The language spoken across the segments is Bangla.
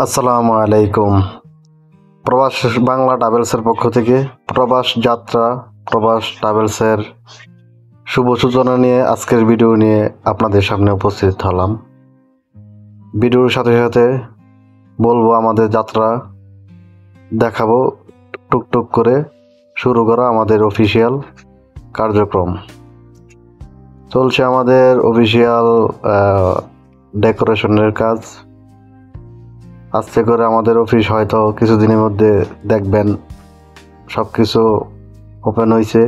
আসসালামু আলাইকুম। প্রবাস বাংলা ট্রাভেলসের পক্ষ থেকে প্রবাস যাত্রা প্রবাস ট্রাভেলসের শুভ সূচনা নিয়ে আজকের ভিডিও নিয়ে আপনাদের সামনে উপস্থিত হলাম। ভিডিওর সাথে সাথে বলবো আমাদের যাত্রা দেখাবো, টুকটুক করে শুরু করা আমাদের অফিসিয়াল কার্যক্রম চলছে। আমাদের অফিসিয়াল ডেকোরেশনের কাজ আস্তে করে আমাদের অফিস হয়তো কিছুদিনের মধ্যে দেখবেন সব কিছু ওপেন হয়েছে।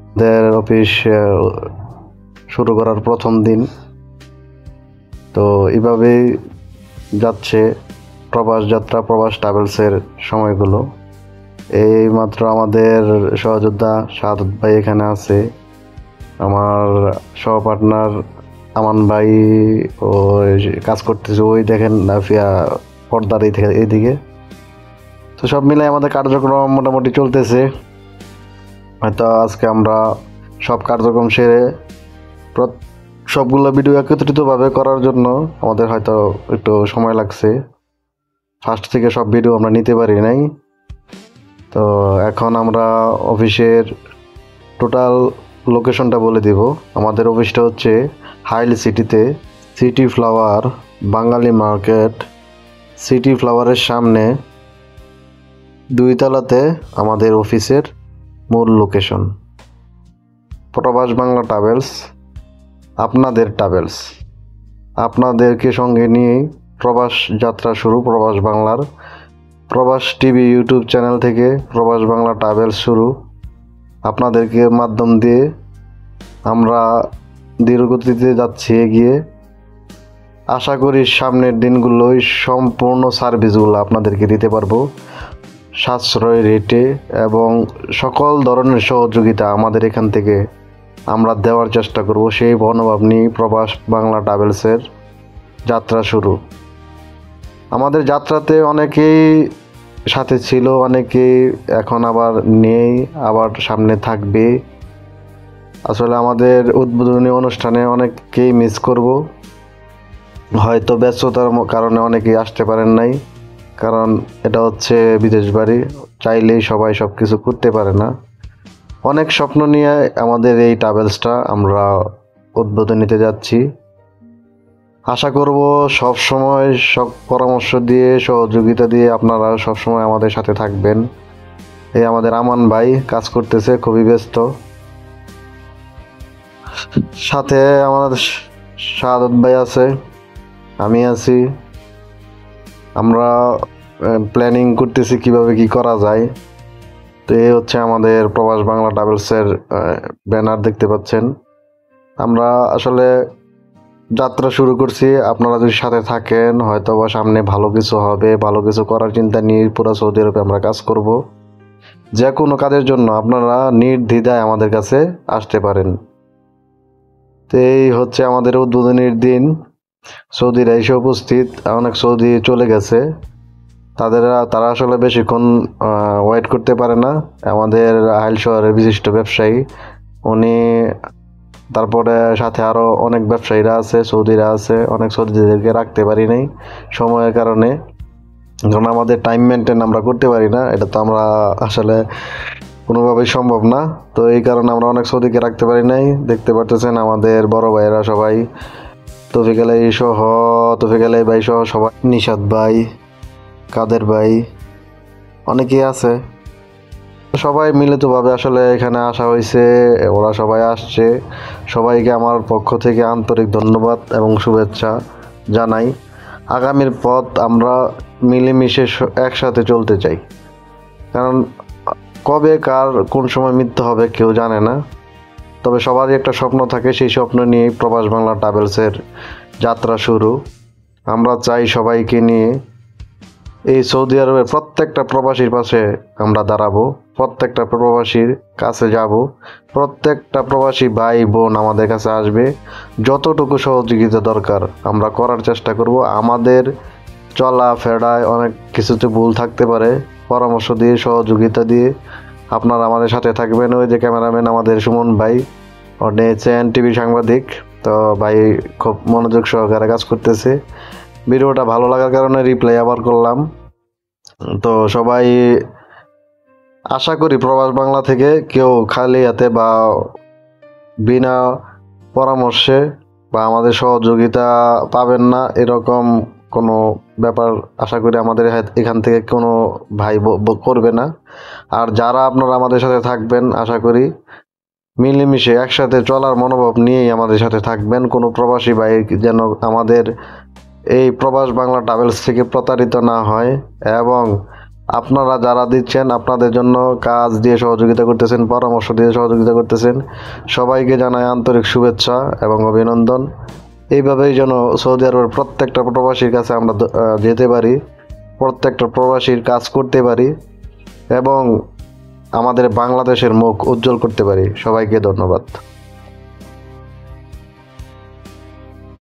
আমাদের অফিস শুরু করার প্রথম দিন, তো এইভাবেই যাচ্ছে প্রবাস যাত্রা প্রবাস ট্রাভেলসের সময়গুলো। এই মাত্র আমাদের সহযোদ্ধা শাহাদত ভাই এখানে আছে, আমার সহপার্টনার আমান ভাই ও কাজ করতেছে, ওই দেখেন পর্দার এইদিকে। তো সব মিলে আমাদের কার্যক্রম মোটামুটি চলতেছে। হয়তো আজকে আমরা সব কার্যক্রম সেরে সবগুলো ভিডিও একত্রিতভাবে করার জন্য আমাদের হয়তো একটু সময় লাগছে। ফার্স্ট থেকে সব ভিডিও আমরা নিতে পারি নাই। তো এখন আমরা অফিসের টোটাল লোকেশনটা বলে দিব। আমাদের অফিসটা হচ্ছে হাইল সিটিতে, সিটি ফ্লাওয়ার বাঙালি মার্কেট, সিটি ফ্লাওয়ারের সামনে 2 তলাতে আমাদের অফিসের মূল লোকেশন। প্রবাস বাংলা ট্রাভেলস, আপনাদের ট্রাভেলস, আপনাদেরকে সঙ্গে নিয়ে প্রবাস যাত্রা শুরু। প্রবাস বাংলার প্রবাস টিভি ইউটিউব চ্যানেল থেকে প্রবাস বাংলা ট্রাভেলস শুরু। আপনাদেরকে মাধ্যম দিয়ে আমরা ধীরগতিতে যাচ্ছি এগিয়ে। আশা করি সামনের দিনগুলোই সম্পূর্ণ সার্ভিসগুলো আপনাদেরকে দিতে পারবো সাশ্রয় রেটে, এবং সকল ধরনের সহযোগিতা আমাদের এখান থেকে আমরা দেওয়ার চেষ্টা করব। সেই মনোভাব নিয়ে প্রবাস বাংলা ট্রাভেলসের যাত্রা শুরু। আমাদের যাত্রাতে অনেকেই সাথে ছিল, অনেকেই এখন আবার নেই, আবার সামনে থাকবে। আসলে আমাদের উদ্বোধনী অনুষ্ঠানে অনেককেই মিস করব, হয়তো ব্যস্ততার কারণে অনেকেই আসতে পারেন নাই, কারণ এটা হচ্ছে বিদেশ বাড়ি, চাইলেই সবাই সব কিছু করতে পারে না। অনেক স্বপ্ন নিয়ে আমাদের এই ট্রাভেলসটা আমরা উদ্বোধনীতে যাচ্ছি। আশা করব সব সময় সব পরামর্শ দিয়ে সহযোগিতা দিয়ে আপনারা সব সময় আমাদের সাথে থাকবেন। এই আমাদের আমান ভাই কাজ করতেছে, খুবই ব্যস্ত। সাথে আমাদের শাহাদত ভাই আছে, আমি আছি। আমরা প্ল্যানিং করতেছি কিভাবে কি করা যায়। তো এই হচ্ছে আমাদের প্রবাস বাংলা ট্রাভেলসের ব্যানার দেখতে পাচ্ছেন। আমরা আসলে যাত্রা শুরু করছি, আপনারা যদি সাথে থাকেন হয়তো বা সামনে ভালো কিছু হবে, ভালো কিছু করার চিন্তা নিয়ে পুরো সৌদি আরবে আমরা কাজ করব। যে কোনো কাজের জন্য আপনারা নির্দ্বিধায় আমাদের কাছে আসতে পারেন। তো এই হচ্ছে আমাদের উদ্বোধনীর দিন। সৌদিরা এসে উপস্থিত, অনেক সৌদি চলে গেছে, তারা আসলে বেশিক্ষণ ওয়েট করতে পারে না। আমাদের হাইল শহরের বিশিষ্ট ব্যবসায়ী উনি, তারপরে সাথে আরও অনেক ব্যবসায়ীরা আছে, সৌদিরা আছে, অনেক সৌদিদেরকে রাখতে পারি নাই সময়ের কারণে, কারণ আমাদের টাইম মেনটেন আমরা করতে পারি না, এটা তো আমরা আসলে কোনোভাবেই সম্ভব না। তো এই কারণে আমরা অনেক সৌদিকে রাখতে পারি নাই। দেখতে পারতেছেন আমাদের বড় ভাইয়েরা সবাই, তৌফিক আলাই ভাই সহ সবাই, নিশাদ ভাই, কাদের ভাই, অনেকেই আছে। সবাই মিলিতভাবে আসলে এখানে আসা হয়েছে, ওরা সবাই আসছে। সবাইকে আমার পক্ষ থেকে আন্তরিক ধন্যবাদ এবং শুভেচ্ছা জানাই। আগামীর পথ আমরা মিলেমিশে একসাথে চলতে চাই, কারণ কবে কার কোন সময় মৃত্যু হবে কেউ জানে না। তবে সবারই একটা স্বপ্ন থাকে, সেই স্বপ্ন নিয়েই প্রবাস বাংলা ট্রাভেলসের যাত্রা শুরু। আমরা চাই সবাইকে নিয়ে এই সৌদি আরবের প্রত্যেকটা প্রবাসীর পাশে আমরা দাঁড়াবো, প্রত্যেকটা প্রবাসীর কাছে যাব, প্রত্যেকটা প্রবাসী ভাই বোন আমাদের কাছে আসবে। যতটুকু সহযোগিতা দরকার আমরা করার চেষ্টা করব। আমাদের চলাফেরায় অনেক কিছুতে ভুল থাকতে পারে, পরামর্শ দিয়ে সহযোগিতা দিয়ে আপনারা আমাদের সাথে থাকবেন। ওই যে ক্যামেরাম্যান আমাদের সুমন ভাই, উনি হচ্ছে এনটিভি সাংবাদিক। তো ভাই খুব মনোযোগ সহকারে কাজ করতেছে। ভিডিওটা ভালো লাগার কারণে রিপ্লাই আবার করলাম। তো সবাই আশা করি প্রবাস বাংলা থেকে কেউ খালি হাতে বা বিনা পরামর্শে বা আমাদের সহযোগিতা পাবেন না, এরকম কোনো ব্যাপার আশা করি আমাদের এখান থেকে কোনো ভাই করবে না। আর যারা আপনারা আমাদের সাথে থাকবেন, আশা করি মিলেমিশে একসাথে চলার মনোভাব নিয়েই আমাদের সাথে থাকবেন। কোনো প্রবাসী ভাই যেন আমাদের এই প্রবাস বাংলা ট্রাভেলস থেকে প্রতারিত না হয়। এবং আপনারা যারা দিচ্ছেন, আপনাদের জন্য কাজ দিয়ে সহযোগিতা করতেছেন, পরামর্শ দিয়ে সহযোগিতা করতেছেন, সবাইকে জানাই আন্তরিক শুভেচ্ছা এবং অভিনন্দন। এইভাবেই যেন সৌদি আরবের প্রত্যেকটা প্রবাসীর কাছে আমরা যেতে পারি, প্রত্যেকটা প্রবাসীর কাজ করতে পারি এবং আমাদের বাংলাদেশের মুখ উজ্জ্বল করতে পারি। সবাইকে ধন্যবাদ।